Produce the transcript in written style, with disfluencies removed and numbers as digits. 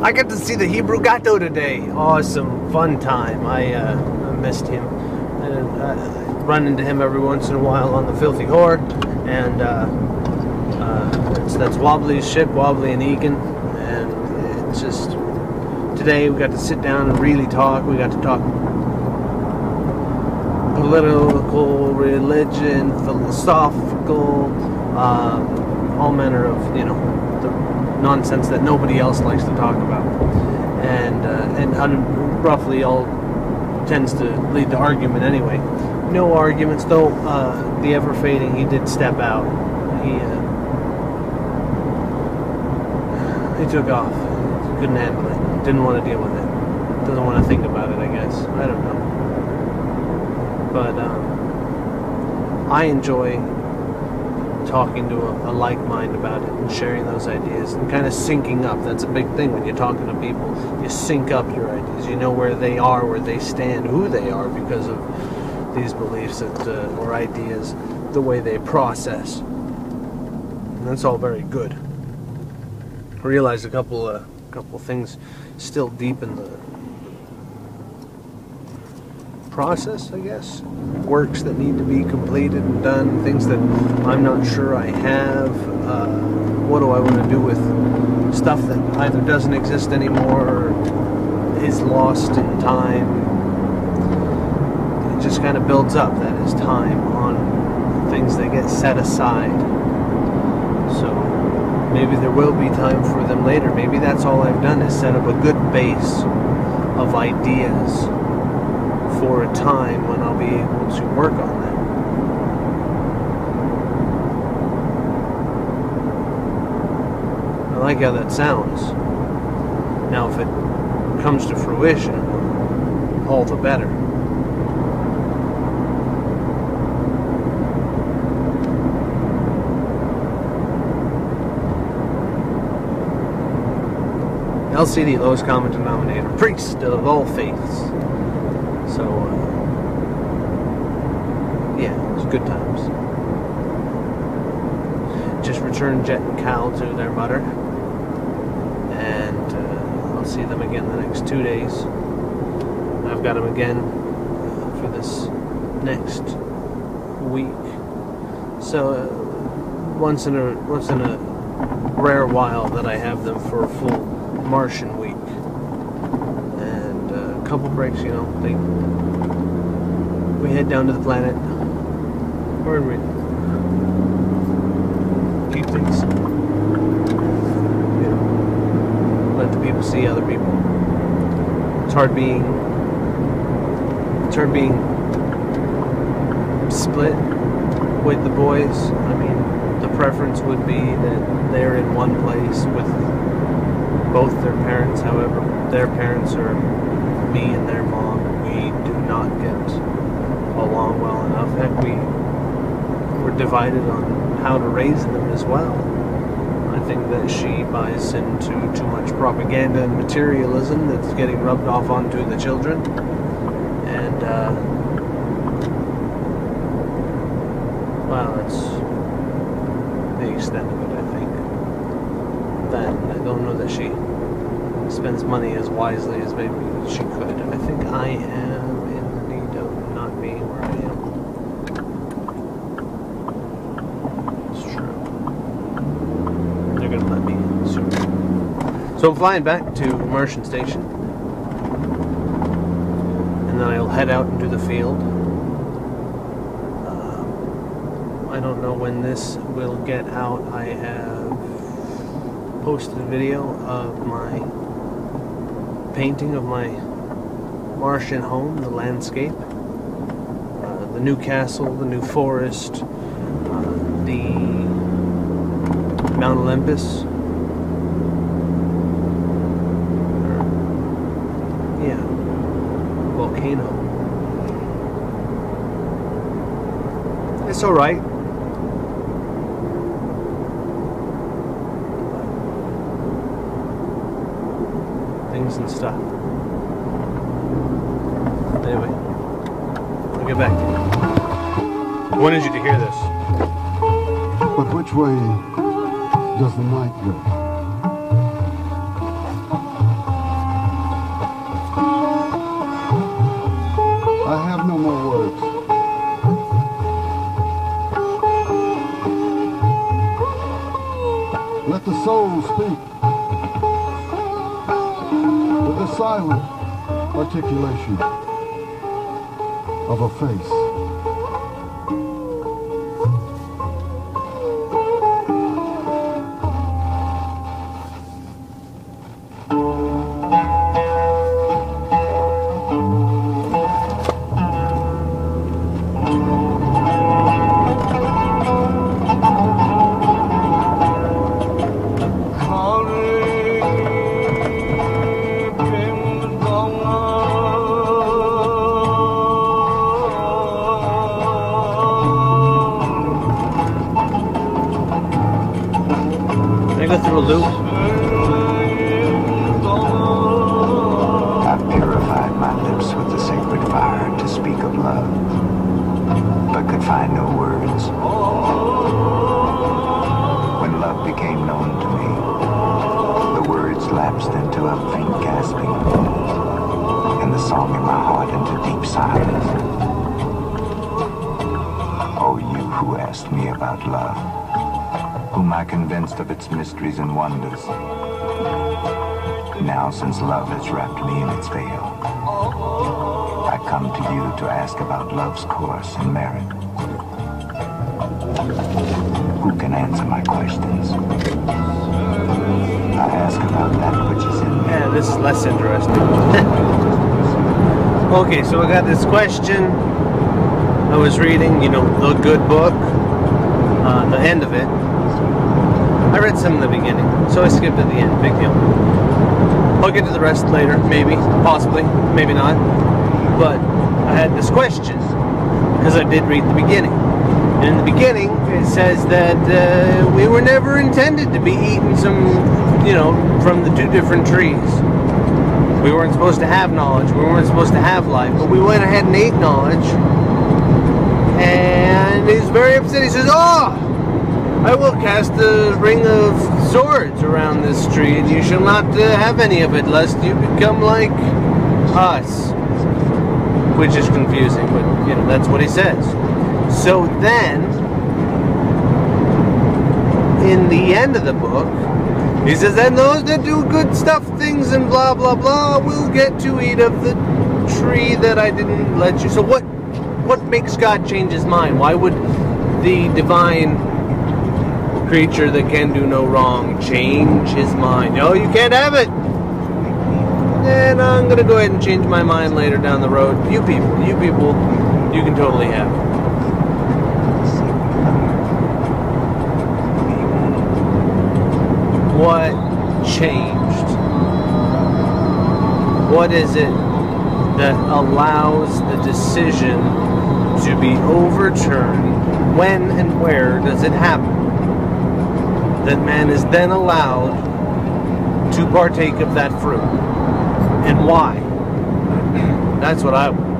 I got to see the Hebrew Gato today. Awesome, fun time. I missed him. I run into him every once in a while on the Filthy Whore, and that's Wobbly's ship, Wobbly and Egan, and it's just today we got to sit down and really talk. We got to talk political, religion, philosophical, all manner of, you know, the nonsense that nobody else likes to talk about, and roughly all tends to lead to argument anyway. No arguments though. The ever fading, he did step out. He took off. Couldn't handle it. Didn't want to deal with it. Doesn't want to think about it, I guess. I don't know. But I enjoy talking to a like mind about it and sharing those ideas and kind of syncing up. That's a big thing when you're talking to people. You sync up your ideas. You know where they are, where they stand, who they are because of these beliefs or ideas, the way they process. And that's all very good. I realized a couple things still deep in the process, I guess. Works that need to be completed and done, things that I'm not sure I have. What do I want to do with stuff that either doesn't exist anymore or is lost in time? It just kind of builds up. That is time on things that get set aside. So maybe there will be time for them later. Maybe that's all I've done is set up a good base of ideas for a time when I'll be able to work on them. I like how that sounds. Now if it comes to fruition, all the better. LCD, lowest common denominator, priest of all faiths. So, yeah, it was good times. Just returned Jet and Cal to their mother, and I'll see them again the next 2 days. I've got them again for this next week. So, once in a rare while that I have them for a full Martian week. And a couple breaks, you know. We head down to the planet. Where are we? Keep things, you know, let the people see other people. It's hard being split with the boys. I mean, the preference would be that they're in one place with both their parents. However, their parents are me and their mom. We do not get along well enough. Heck, we're divided on how to raise them as well. I think that she buys into too much propaganda and materialism that's getting rubbed off onto the children. And, well, that's the extent of it, I think. Then I don't know that she spends money as wisely as maybe she could. I think I am in the need of not being where I am. It's true. They're gonna let me soon. So I'm flying back to Martian Station, and then I'll head out into the field. I don't know when this will get out. I have posted a video of my painting of my Martian home, the landscape, the new castle, the new forest, the Mount Olympus, volcano. It's alright. And stuff. Anyway, I'll get back to you. I wanted you to hear this. But which way does the night go? no more words. Let the soul speak with the silent articulation of a face. Go through a loop. I've purified my lips with the sacred fire to speak of love, but could find no words. When love became known to me, the words lapsed into a faint gasping, and the song in my heart into deep silence. Oh, you who asked me about love, whom I convinced of its mysteries and wonders. Now, since love has wrapped me in its veil, I come to you to ask about love's course and merit. Who can answer my questions? I ask about that which is in me. Yeah, this is less interesting. Okay, so I got this question. I was reading, the good book, the end of it. I read some in the beginning, so I skipped at the end. Big deal. I'll get to the rest later, maybe, possibly, maybe not. But I had this question, because I did read the beginning. And in the beginning, it says that we were never intended to be eating from the two different trees. We weren't supposed to have knowledge, we weren't supposed to have life, but we went ahead and ate knowledge. And he's very upset. He says, "Oh! I will cast a ring of swords around this tree, and you shall not have any of it, lest you become like us." Which is confusing, but, that's what he says. So then, in the end of the book, he says, "And those that do good stuff, things, and blah, blah, blah, will get to eat of the tree that I didn't let you." So what makes God change his mind? Why would the divine creature that can do no wrong change his mind? "Oh, you can't have it." And I'm going to go ahead and change my mind later down the road. You people, you can totally have it. What changed? What is it that allows the decision to be overturned? When and where does it happen that man is then allowed to partake of that fruit? And why? That's what I want.